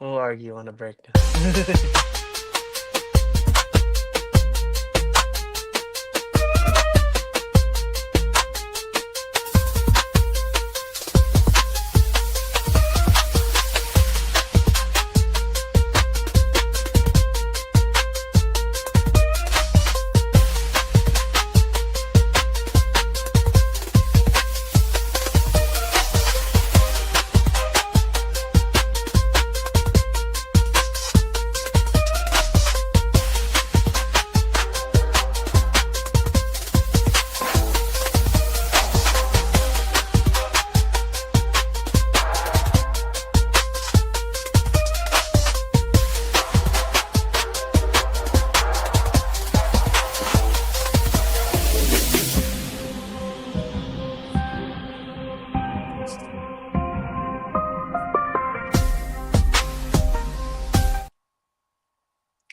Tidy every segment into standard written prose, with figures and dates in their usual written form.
We'll argue on the breakdown.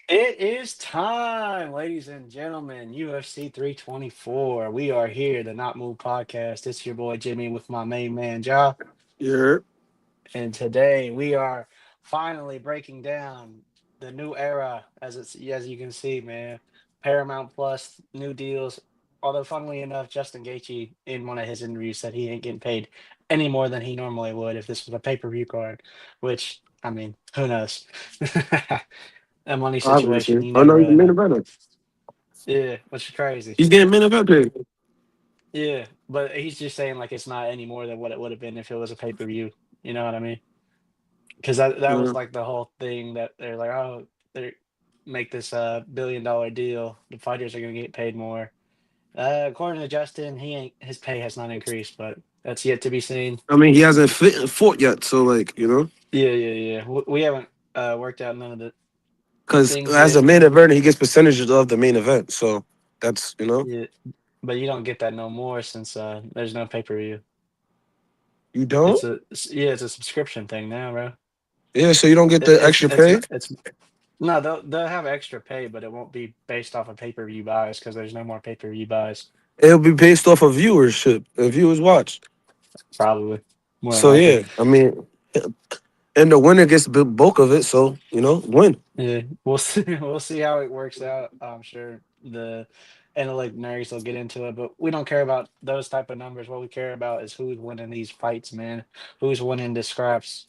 It is time, ladies and gentlemen. UFC 324. We are here, the Not Move podcast. It's your boy Jimmy with my main man, Ja. Yeah. And today we are finally breaking down the new era, as you can see, man. Paramount Plus, new deals. Although, funnily enough, Justin Gaethje in one of his interviews said he ain't getting paid any more than he normally would if this was a pay-per-view card. Which, I mean, who knows? That money situation, Obviously. you Oh never no, he's the really main know. eventer. Yeah, which is crazy. He's getting main event pay. Yeah, but he's just saying like it's not any more than what it would have been if it was a pay-per-view. You know what I mean? Because that was Yeah. like the whole thing that they're like, oh, they make this $1 billion deal. The fighters are gonna get paid more. According to Justin, he ain't his pay has not increased, but that's yet to be seen. I mean, he hasn't fought yet, so Yeah, yeah, yeah. We haven't worked out none of the because things as yet. a main eventer, he gets percentages of the main event. So that's. Yeah, but you don't get that no more since there's no pay-per-view. You don't. Yeah, it's a subscription thing now, bro. Yeah, so you don't get the extra pay. It's no, they'll have extra pay, but it won't be based off of pay-per-view buys because there's no more pay-per-view buys. It'll be based off of viewership and viewers watched. Probably, more than So likely. yeah, I mean, and the winner gets the bulk of it. So win. Yeah, we'll see. We'll see how it works out. I'm sure the analytic nerds will get into it, but we don't care about those type of numbers. What we care about is who's winning these fights, man. Who's winning the scraps.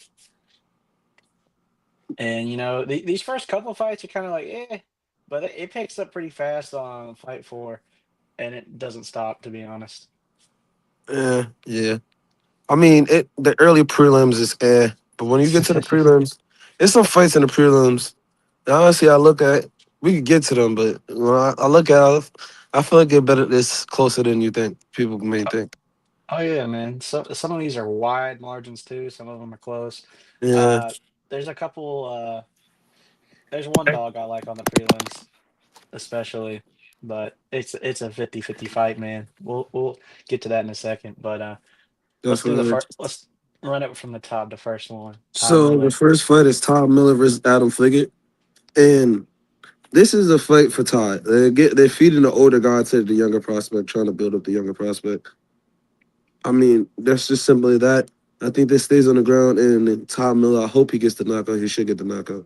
And these first couple fights are kind of like, but it picks up pretty fast on fight four, and it doesn't stop. To be honest. Yeah, yeah. I mean, the early prelims is but when you get to the prelims, there's some fights in the prelims. Honestly, I look at we could get to them, but when I look at it, I feel like it better. It's closer than you think. People may think. Oh yeah, man. Some of these are wide margins too. Some of them are close. Yeah, Uh, there's a couple. There's one dog I like on the prelims, especially, but it's a 50-50 fight, man. We'll get to that in a second, but let's do the definitely. first. Let's run it from the top. The first one, Todd So the Miller. first fight is Todd Miller versus Adam Fliggett, and this is a fight for Todd. They're feeding the older guy to the younger prospect, trying to build up the younger prospect. I mean, that's just simply that. I think this stays on the ground, and Todd Miller. I hope he gets the knockout. He should get the knockout.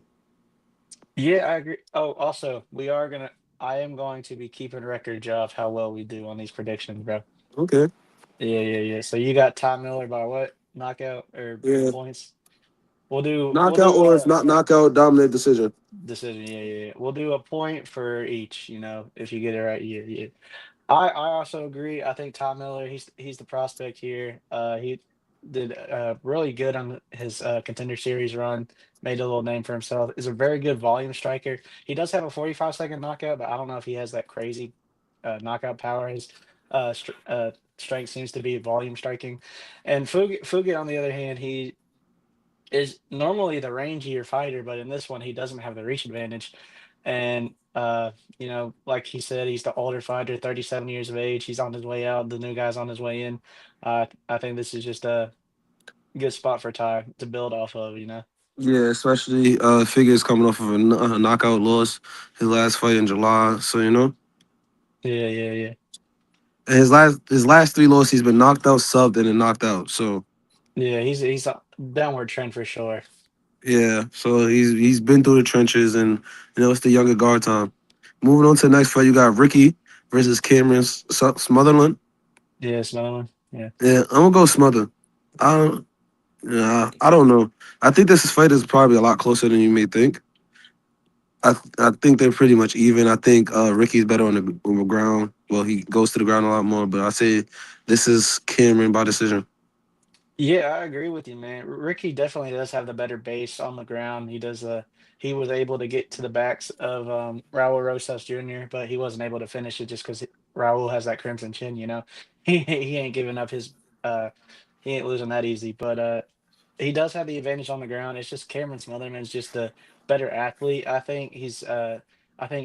Yeah, I agree. Oh, also, we are gonna. I am going to be keeping record of how well we do on these predictions, bro. Okay. Yeah, yeah, yeah. So you got Todd Miller by what? Knockout or Yeah. points? We'll do Knockout or it's not knockout, dominant decision. decision. Yeah, yeah, yeah. We'll do a point for each, if you get it right. Yeah, yeah. I also agree. I think Tom Miller, he's the prospect here. He did really good on his contender series run, made a little name for himself. Is a very good volume striker. He does have a 45-second knockout, but I don't know if he has that crazy knockout power. His strength seems to be volume striking. And Fugit, on the other hand, he is normally the rangier fighter, but in this one he doesn't have the reach advantage. And like he said, he's the older fighter, 37 years of age. He's on his way out. The new guy's on his way in. I think this is just a good spot for Ty to build off of. Yeah, especially Figuere's coming off of a knockout loss, his last fight in July. So Yeah, yeah, yeah. and his last three losses, he's been knocked out, subbed, and then knocked out. So Yeah, he's a downward trend for sure. Yeah, so he's been through the trenches, and it's the younger guard time. Moving on to the next fight, you got Ricky versus Cameron Smotherland. Yeah, Smotherman. Yeah. Yeah, I'm gonna go Smother. I don't, yeah, I don't know. I think this fight is probably a lot closer than you may think. I think they're pretty much even. I think Ricky's better on the ground. Well, he goes to the ground a lot more, but I say this is Cameron by decision. Yeah, I agree with you, man. Ricky definitely does have the better base on the ground. He does he was able to get to the backs of Raul Rosas Jr., but he wasn't able to finish it just because Raul has that crimson chin, you know. He ain't giving up his he ain't losing that easy. But he does have the advantage on the ground. It's just Cameron Smotherman's just the better athlete. I think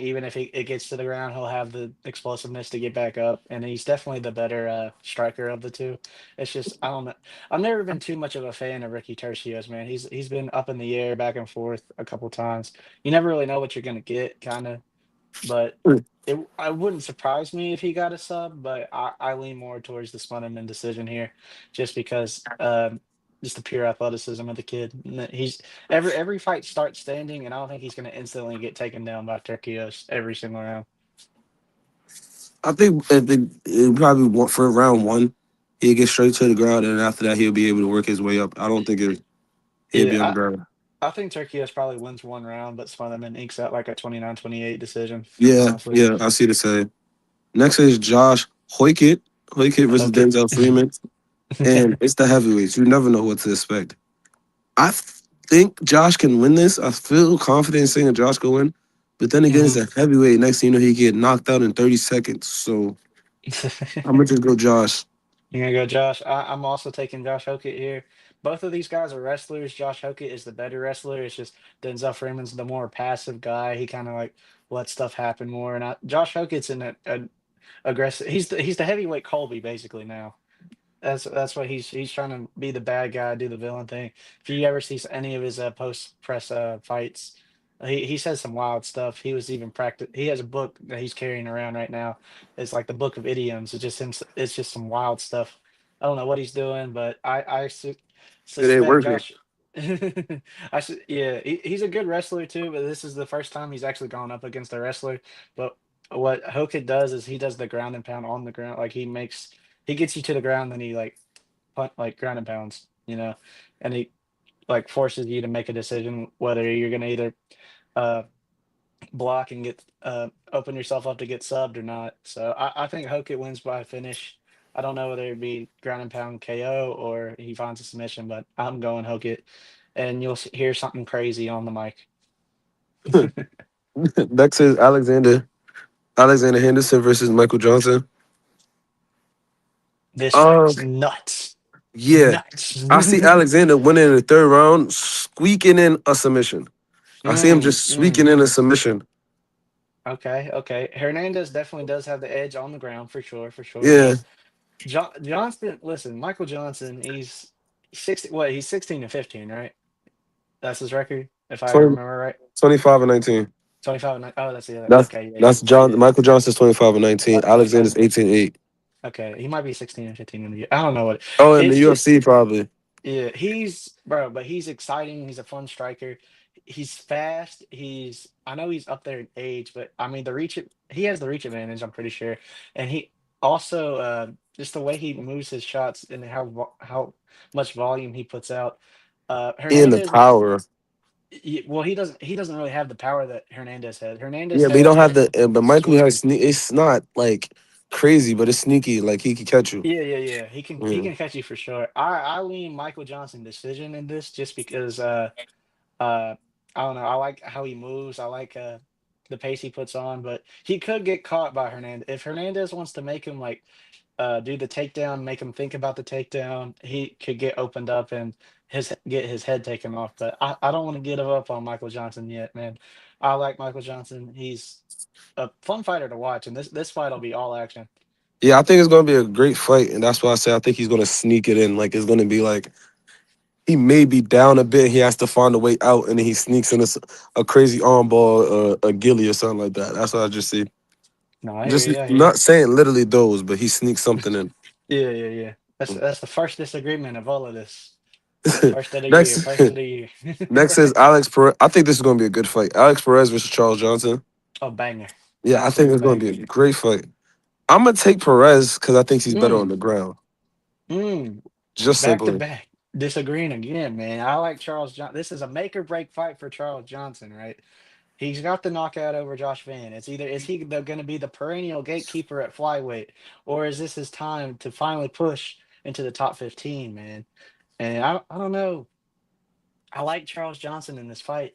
even if it gets to the ground, he'll have the explosiveness to get back up, and he's definitely the better striker of the two. It's just I don't know. I've never been too much of a fan of Ricky Tercios, man. He's been up in the air, back and forth a couple times. You never really know what you're gonna get, kind of. But I wouldn't surprise me if he got a sub, but I lean more towards the Smotherman decision here, just because just the pure athleticism of the kid. He's every fight starts standing, and I don't think he's going to instantly get taken down by Turkios every single round. I think if it probably for round one, he'll get straight to the ground, and after that, he'll be able to work his way up. I don't think he'll be on the Yeah, ground. I think Turkios probably wins one round, but Smotherman inks out like a 29-28 decision. Yeah, Honestly, yeah, I see the same. Next is Josh Hoykett versus okay. Denzel Freeman, and it's the heavyweights. You never know what to expect. I think Josh can win this. I feel confident saying Josh can win. But then again, it's Mhm. a heavyweight. Next thing you know, he get knocked out in 30 seconds. So I'm gonna just go Josh. You're gonna go Josh. I'm also taking Josh Hokett here. Both of these guys are wrestlers. Josh Hokett is the better wrestler. It's just Denzel Freeman's the more passive guy. He kind of like lets stuff happen more. And Josh Hokett's in a aggressive. He's the heavyweight Colby basically now. That's what he's trying to be the bad guy, do the villain thing. If you ever see any of his post press fights, he says some wild stuff. He was even practice. He has a book that he's carrying around right now. It's like the book of idioms. It's just him. It's just some wild stuff. I don't know what he's doing, but It ain't suspect working. Josh. Yeah, he's a good wrestler too. But this is the first time he's actually gone up against a wrestler. But what Hokit does is he does the ground and pound on the ground. Like he gets you to the ground, then he like punt like ground and pounds, you know, and he like forces you to make a decision whether you're gonna either uh block and get open yourself up to get subbed or not. So I think Hokit wins by finish. I don't know whether it'd be ground and pound KO or he finds a submission, but I'm going Hokit, and you'll hear something crazy on the mic. Next is Alexander Henderson versus Michael Johnson. This fight Uh is nuts, yeah. nuts. I see Alexander winning in the third round, squeaking in a submission. I see him just Mm. squeaking in a submission. Okay, okay. Hernandez definitely does have the edge on the ground for sure, for sure. Yeah. Johnston, listen, Michael Johnson, he's 60, what, he's 16 and 15, right? That's his record, if I 20, remember right. 25 and 19. 25 and oh, that's the other. That's Okay, yeah, that's yeah, John Michael Johnson's 25 and 19. okay. Alexander's 18-8. Okay, he might be 16 and 15 in the year. I don't know what Oh, in the it's just. UFC probably. Yeah, he's bro, but he's exciting. He's a fun striker. He's fast. I know he's up there in age, but I mean he has the reach advantage, I'm pretty sure. And he also just the way he moves his shots and how much volume he puts out. And the Hernandez, power. well, he doesn't really have the power that Hernandez had. Hernandez Yeah, but he has don't have that the. But Michael has. swing. It's not like crazy, but it's sneaky. Like he can catch you. Yeah, yeah, yeah. He Yeah. can catch you for sure. I lean Michael Johnson decision in this just because I don't know. I like how he moves. I like the pace he puts on, but he could get caught by Hernandez. If Hernandez wants to make him like do the takedown, make him think about the takedown, he could get opened up and get his head taken off. But I don't want to give up on Michael Johnson yet, man. I like Michael Johnson. He's a fun fighter to watch, and this fight will be all action. Yeah, I think it's gonna be a great fight, and that's why I say I think he's gonna sneak it in. Like it's gonna be like he may be down a bit. He has to find a way out, and then he sneaks in a crazy arm ball, a gilly or something like that. That's what I just see. No, I hear Just you. I hear you. not saying literally those, but he sneaks something in. Yeah, yeah, yeah. That's the first disagreement of all of this. First of the year. next, First of the year. next is Alex Perez. I think this is going to be a good fight. Alex Perez versus Charles Johnson. Oh, banger. Yeah, I think Absolute it's going to banger. be a great fight. I'm gonna take Perez because I think he's better on Mm, the ground. mm. Just Back to simply. back. Disagreeing again, man. I like Charles Johnson. This is a make or break fight for Charles Johnson, right? He's got the knockout over Josh Van. It's either is he going to be the perennial gatekeeper at flyweight, or is this his time to finally push into the top 15, man? And I don't know. I like Charles Johnson in this fight.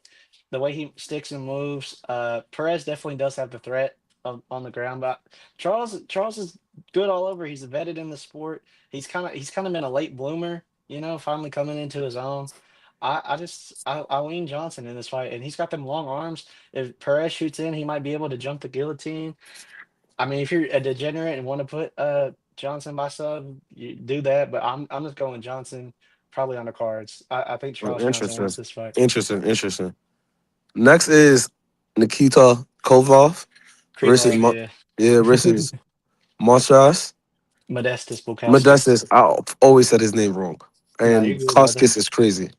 The way he sticks and moves. Perez definitely does have the threat on the ground, but Charles is good all over. He's vetted in the sport. He's kind of been a late bloomer, finally coming into his own. I lean Johnson in this fight, and he's got them long arms. If Perez shoots in, he might be able to jump the guillotine. I mean, if you're a degenerate and want to put Johnson by sub, you do that. But I'm just going Johnson probably on the cards. I think Charles Johnson Interesting. wins this fight. Interesting. Next is Nikita Kovalov versus Krylov, yeah. yeah versus Monstras Modestus Bukauskas. Modestus. I always said his name wrong, No, you're and good, brother. Koskis is crazy.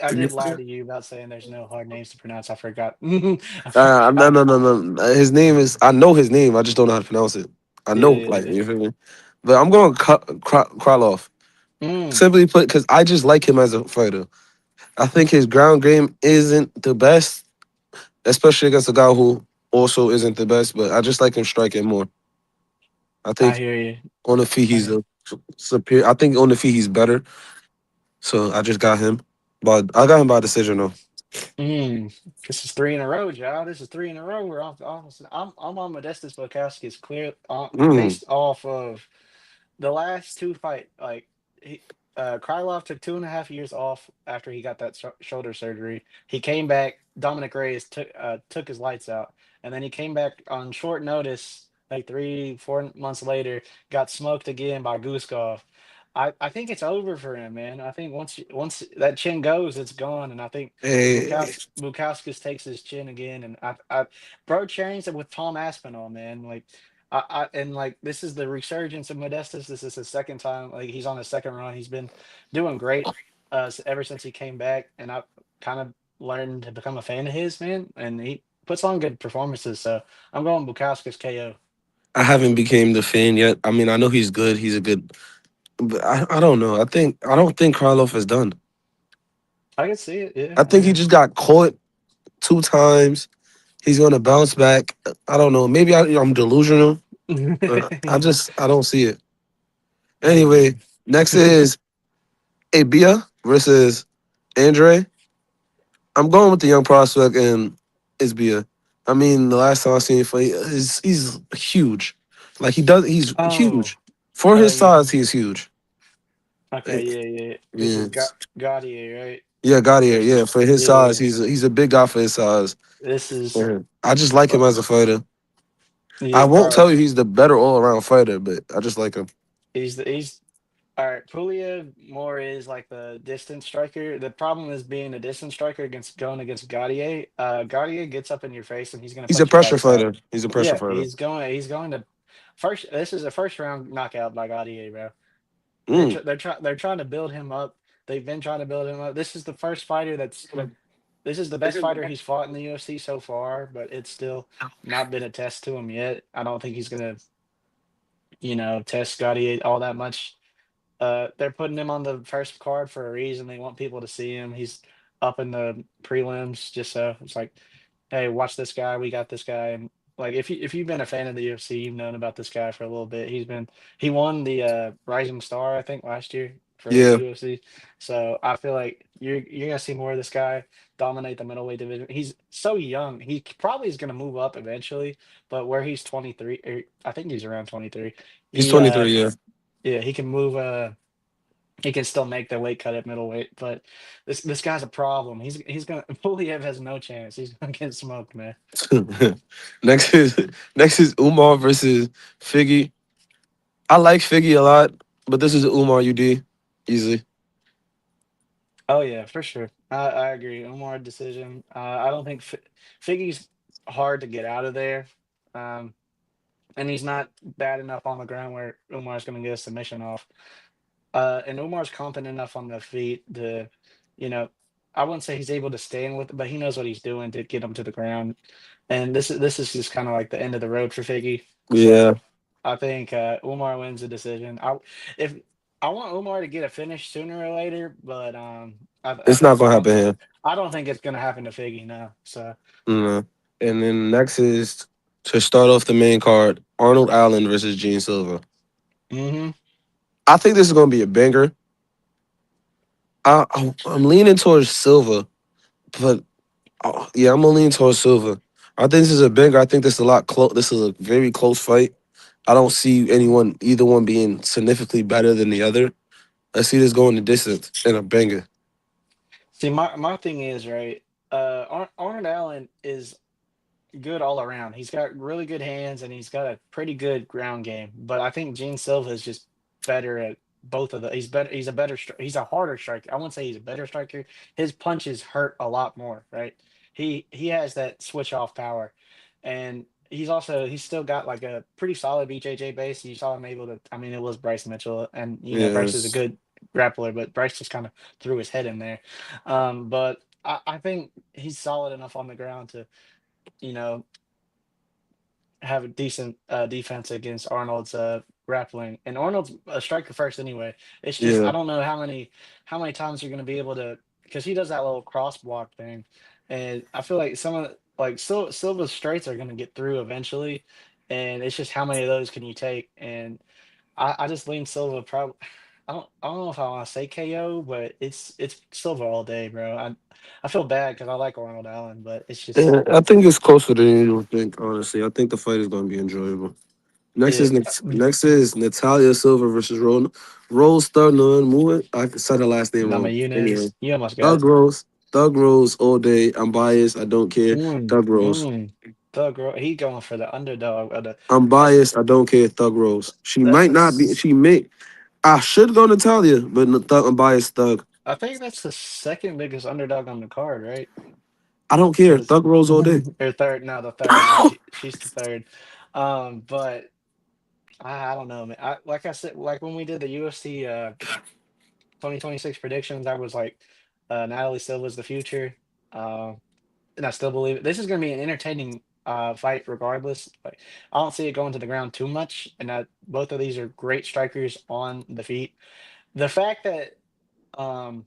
I did lie to you about saying there's no hard names to pronounce. I forgot. I No, forgot. no, no, no. His name is. I know his name. I just don't know how to pronounce it. I Yeah, know, yeah, like yeah. you feel me. But I'm going Krylov. Mm, Simply put, because I just like him as a fighter. I think his ground game isn't the best, especially against a guy who also isn't the best. But I just like him striking more. I I think hear you. on the feet I he's hear. a superior. I think on the feet he's better. So I just got him. But I got him by decision though. This is three in a row, Joe. This is three in a row. We're off. I'm on Modestus Bukauskas clear Mm. based off of the last two fight. Like he, Krylov took 2.5 years off after he got that shoulder surgery. He came back. Dominic Reyes took his lights out, and then he came back on short notice, like 3 4 months later, got smoked again by Guskov. I think it's over for him, man. I think once that chin goes, it's gone, and I think Hey, Bukowskis takes his chin again, and I bro changed it with Tom Aspinall, man. Like and like this is the resurgence of Modestus. This is his second time. Like he's on his second run. He's been doing great ever since he came back, and I kind of learned to become a fan of his, man. And he puts on good performances. So I'm going Bukowski's KO. I haven't became the fan yet. I mean, I know he's good. He's a good. But I don't know. I don't think Krylov is done. I can see it. Yeah, I I think he mean. just got caught 2 times. He's gonna bounce back. I don't know. Maybe I'm delusional. I don't see it. Anyway, Mm. next is Abia versus Andre. I'm going with the young prospect and Isbia. I mean, the last time I seen him fight, he's huge. Like he's Oh, huge for his you size. He's huge. okay? Eh, Yeah, yeah. Yeah. This Yeah, is Gaudier, right? yeah, Gaudier. Yeah, Versus for his size, yeah. he's a big guy for his size. This is Yeah. I just like uh, him as a fighter. I yeah. won't tell you he's the better all around fighter, but I just like him. He's all right. Pulia more is like the distance striker. The problem is being a distance striker against going against Gaudier. Gaudier gets up in your face and he's going to He's a punch your pressure lights out. fighter. He's a pressure Yeah, fighter. he's going to first. This is a first round knockout by Gaudier, bro. Mm. They're trying to build him up. They've been trying to build him up. This is the first fighter that's this is the best fighter he's fought in the UFC so far, but it's still not been a test to him yet. I don't think he's gonna, test Gaudier all that much. They're putting him on the first card for a reason. They want people to see him. He's up in the prelims, just so it's like, hey, watch this guy. We got this guy. And like, if you've been a fan of the UFC, you've known about this guy for a little bit. He won the Rising Star, I think, last year for the Yeah, UFC. So I feel like you're gonna see more of this guy dominate the middleweight division. He's so young. He probably is gonna move up eventually, but where he's 23, I think he's around 23. he's He 23. Yeah. yeah, he can move. He can still make the weight cut at middleweight, but this guy's a problem. He's gonna Puliev has no chance. He's gonna get smoked, man. next is next is Umar versus Figgy. I like Figgy a lot, but this is Umar UD easily. Oh yeah, for sure. I agree. Umar decision. I don't think Figgy's hard to get out of there, and he's not bad enough on the ground where Umar's gonna get a submission off. And Umar's confident enough on the feet to, you know, I wouldn't say he's able to stand with it, but he knows what he's doing to get him to the ground. And this is just kind of like the end of the road for Figgy. Yeah, So I think Umar wins the decision. If I want Umar to get a finish sooner or later, but I it's not think gonna happen here. I don't think it's gonna happen to Figgy now. So No. And then next is to start off the main card, Arnold Allen versus Gene Silva. hmm I think this is gonna be a banger. I'm leaning towards Silva, but yeah, I'm gonna lean towards Silva. I think this is a banger. I think this is a lot close. This is a very close fight. I don't see either one being significantly better than the other. I see this going the distance in a banger. see, my thing is right. Arnold Allen is good all around. He's got really good hands and he's got a pretty good ground game. But I think Gene Silva is just better at both of the. He's better. He's a better. He's a harder striker. I wouldn't say he's a better striker. His punches hurt a lot more. Right. He has that switch off power, and he's still got like a pretty solid BJJ base. You saw him able to. I mean, it was Bryce Mitchell, and Bryce is a Yes. good grappler, but Bryce just kind of threw his head in there. But I think he's solid enough on the ground to you know have a decent defense against Arnold's grappling. And Arnold's a striker first anyway. It's just I Yeah. don't know how many times you're going to be able to because he does that little cross block thing, and I feel like some of like Silva's straights are going to get through eventually, and it's just how many of those can you take? And I just lean Silva probably. I don't know if I want to say KO, but it's Silva all day, bro. I feel bad because I like Arnold Allen, but it's just Yeah, I think it's closer than you would think. Honestly, I think the fight is going to be enjoyable. it. Next is Natalia Silva versus Rose Thurman. I said her last name Nama wrong. Anyway, Yunus, you almost got Thug it. Rose, Thug Rose all day. I'm biased. I don't care. Mm, Thug Rose. mm. He going for the underdog. I'm That's biased. I don't care. Thug Rose. She that's might the. not be. She may. I should go Natalia, but I'm biased. Thug. I think that's the second biggest underdog on the card, right? I don't care. Because Thug Rose all day. or third, no, the third. Yeah, she's the third. But I don't know, man. Like I said, like when we did the UFC 2026 predictions, I was like, Natalie Silva's the future. Um, and I still believe it. This is going to be an entertaining fight, regardless. Like, I don't see it going to the ground too much, and that both of these are great strikers on the feet. The fact that um,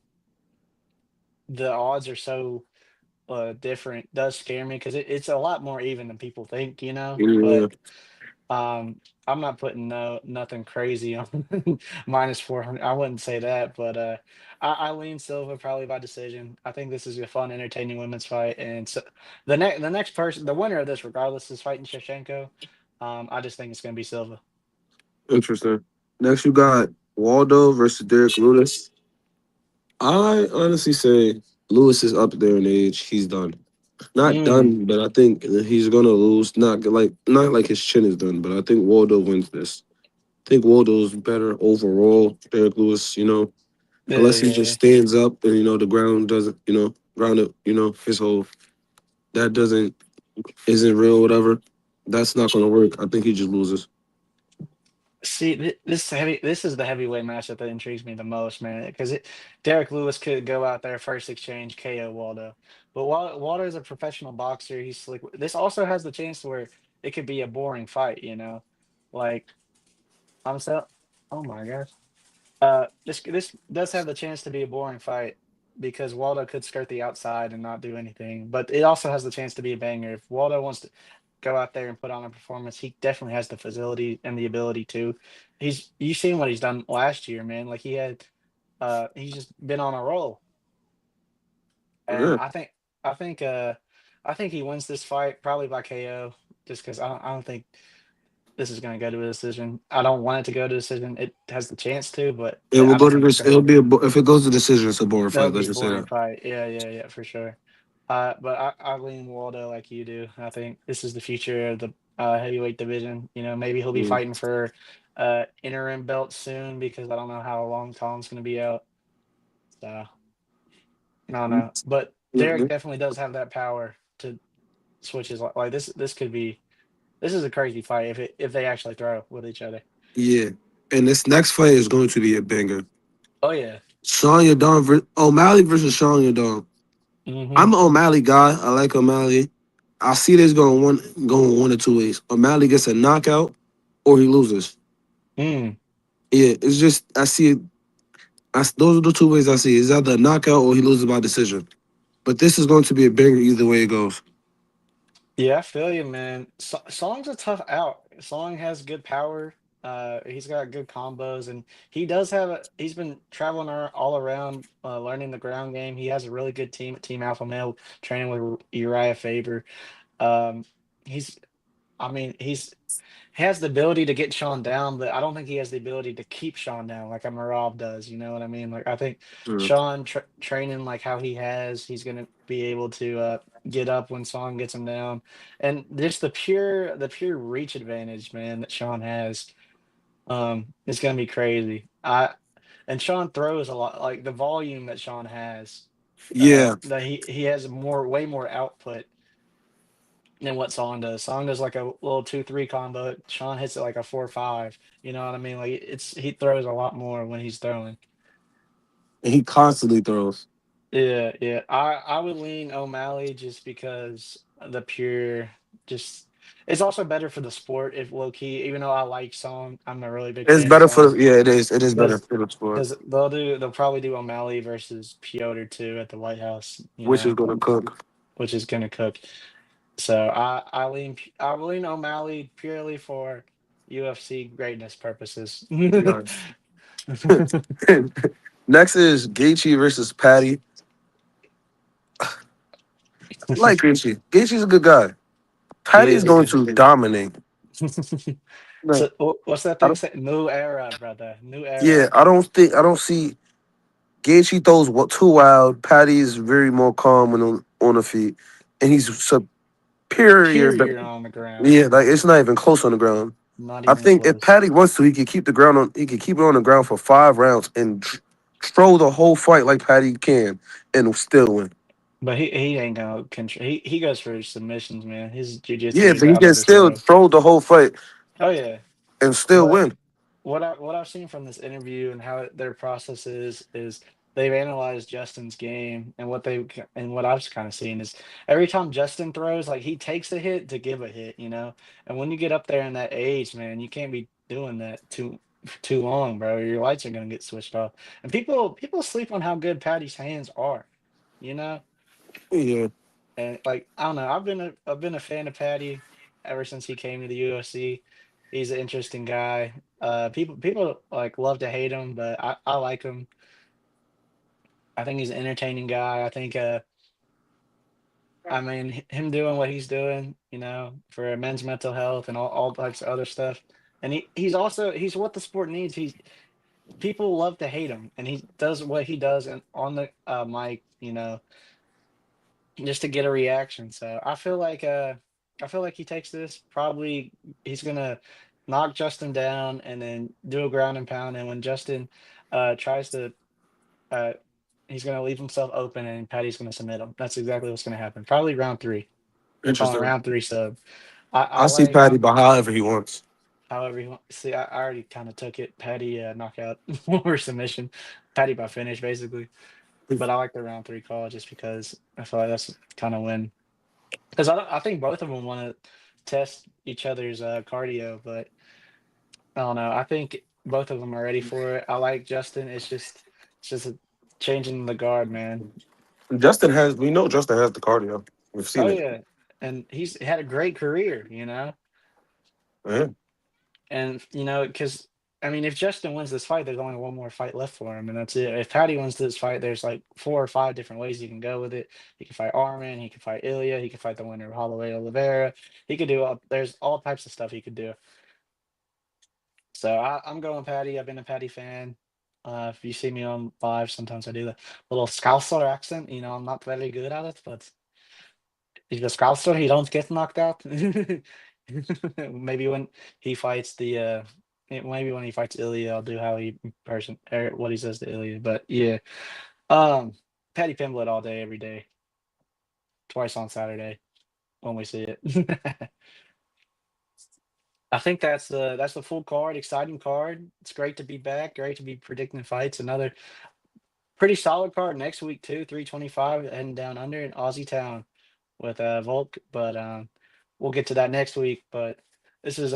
the odds are so different does scare me because it's a lot more even than people think, Yeah. But I'm not putting nothing crazy on minus 400. I wouldn't say that, but I lean Silva probably by decision. I think this is a fun, entertaining women's fight, and so the next person, the winner of this, regardless, is fighting Shevchenko. I just think it's going to be Silva. Interesting. Next, you got Waldo versus Derek Lewis. I honestly say Lewis is up there in age. He's done. Not Mm, done, but I think he's gonna lose. Not like his chin is done, but I think Waldo wins this. I think Waldo's better overall. Derek Lewis, yeah, unless he yeah, just yeah. stands up and the ground doesn't, ground it, his whole that doesn't isn't real, whatever. That's not gonna work. I think he just loses. See, This is the heavyweight matchup that intrigues me the most, man. Because Derek Lewis could go out there first exchange KO Waldo, but Waldo is a professional boxer. He's slick. This also has the chance to where it could be a boring fight. Like I'm so. Oh my gosh. This does have the chance to be a boring fight because Waldo could skirt the outside and not do anything, but it also has the chance to be a banger. If Waldo wants to go out there and put on a performance, he definitely has the facility and the ability to. You seen what he's done last year, man. Like he's just been on a roll. And Yeah. I think he wins this fight probably by KO just because I don't think this is going to go to a decision. I don't want it to go to a decision. It has the chance to, but It will I go don't to think it's this. going. It'll if it goes to decision, it's a boring That'll fight. be Let's a just say boring that. fight. Yeah, yeah, yeah, for sure. But I lean Waldo like you do. I think this is the future of the heavyweight division. Maybe he'll be Mm. fighting for interim belt soon because I don't know how long Tom's going to be out. So I don't know. But Derek Mhm. definitely does have that power to switch his like this. This is a crazy fight if they actually throw with each other. Yeah, and this next fight is going to be a banger. Oh yeah. Sean Yadon versus O'Malley versus Sean Yadon. Hmm. I'm an O'Malley guy. I like O'Malley. I see this going one or two ways. O'Malley gets a knockout or he loses. Mm. Yeah, it's just I see it. Those are the two ways I see it. It's either a knockout or he loses by decision. But this is going to be a banger either way it goes. Yeah, I feel you, man. Song's a tough out. Song has good power. He's got good combos, and he does have a. He's been traveling all around, learning the ground game. He has a really good team at Team Alpha Male, training with Uriah Faber. Um, he's. I mean, he has the ability to get Sean down, but I don't think he has the ability to keep Sean down like a Marab does. You know what I mean? Like I think Mm. Sean training like how he has, he's gonna be able to get up when Song gets him down, and just the pure reach advantage, man, that Sean has, is gonna be crazy. And Sean throws a lot, like the volume that Sean has, Yeah, that he has way more output than what Song does. Song does like a little 2-3 combo. Sean hits it like a 4-5. You know what I mean? Like he throws a lot more when he's throwing. and he constantly throws. Yeah, yeah. I would lean O'Malley just because the pure just it's also better for the sport if low key, even though I like Song, I'm a really big It's fan of better for Song. yeah, it is. It is better Because for the sport, because they'll probably do O'Malley versus Piotr too at the White House, which is gonna cook. which is gonna cook. So I lean O'Malley purely for UFC greatness purposes. Nice. Next is Gaethje versus Patty. I like Gaethje. Gaethje's a good guy. He Patty is is a going good. to dominate. Like, So what's that I thing don't, say? New era, brother. New yeah, era. I don't see Gaethje throws too wild. Patty is very more calm when on the feet, and he's superior. But Superior on the ground. yeah, like it's not even close on the ground. Not I even think if close. Patty wants to, he could keep the ground on. He could keep it on the ground for 5 rounds and throw the whole fight like Patty can, and still win. But he ain't gonna control. He goes for submissions, man. His Yeah, jujitsu is but he out can of this still world. throw the whole fight Oh yeah. and still But win. what I've seen from this interview and how their process is they've analyzed Justin's game, and what I've kind of seen is every time Justin throws, like he takes a hit to give a hit, you know. And when you get up there in that age, man, you can't be doing that too long, bro. Your lights are gonna get switched off. And people sleep on how good Patty's hands are, you know. Yeah, And like I don't know, I've been a fan of Patty ever since he came to the UFC. He's an interesting guy. People like love to hate him, but I like him. I think he's an entertaining guy. I mean, him doing what he's doing, for men's mental health and all types of other stuff. And he's what the sport needs. People love to hate him, and he does what he does and on the mic, just to get a reaction. So I feel like he takes this. Probably he's gonna knock Justin down and then do a ground and pound. And when Justin tries to, uh, he's gonna leave himself open, and Patty's gonna submit him. That's exactly what's gonna happen. Probably round three. I'm calling interesting. round three sub. I I see like Patty, but however he wants. however you want. See, I already kind of took it. Patty knockout or submission. Patty by finish basically. But I like the round three call just because I feel like that's kind of when. Because I think both of them want to test each other's cardio, but I don't know. I think both of them are ready for it. I like Justin. It's just a changing the guard, man. We know Justin has the cardio. We've Oh seen it. yeah, and he's had a great career. Yeah, And because I mean, if Justin wins this fight, there's only one more fight left for him, and that's it. If Patty wins this fight, there's like 4 or 5 different ways he can go with it. He can fight Armin, he can fight Ilya, he can fight the winner of Holloway Oliveira. He could do there's all types of stuff he could do. So I'm going Patty. I've been a Patty fan. If you see me on live, sometimes I do the little Scouser accent. I'm not very good at it, but if the Scouser, he don't get knocked out. Maybe when he fights maybe when he fights Ilya, I'll do how he person or what he says to Ilya. But yeah, um, Patty Pimblett all day, every day, twice on Saturday when we see it. I think that's the full card. Exciting card. It's great to be back. Great to be predicting fights. Another pretty solid card next week too. 325 heading down under in Aussie Town with Volk. But we'll get to that next week. But this is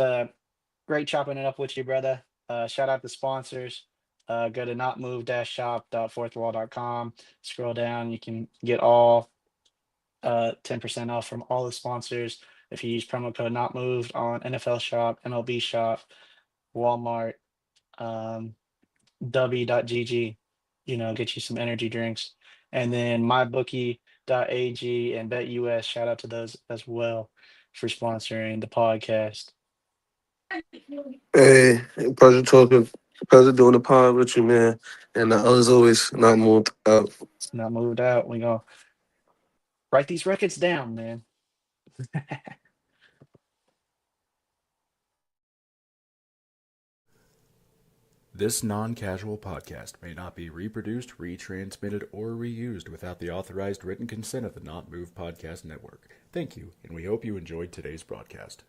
great chopping it up with you, brother. Shout out the sponsors. Go to notmove-shop.fourthwall.com. Scroll down. You can get all 10% off from all the sponsors if you use promo code not moved on NFL Shop, MLB Shop, Walmart, um, W.GG. Get you some energy drinks. And then mybookie.ag and BetUS. Shout out to those as well for sponsoring the podcast. Hey, pleasure talking, pleasure doing the pod with you, man. And as always, not moved out. It's not moved out. We gonna write these records down, man. This non-casual podcast may not be reproduced, retransmitted, or reused without the authorized written consent of the Not Move Podcast Network. Thank you, and we hope you enjoyed today's broadcast.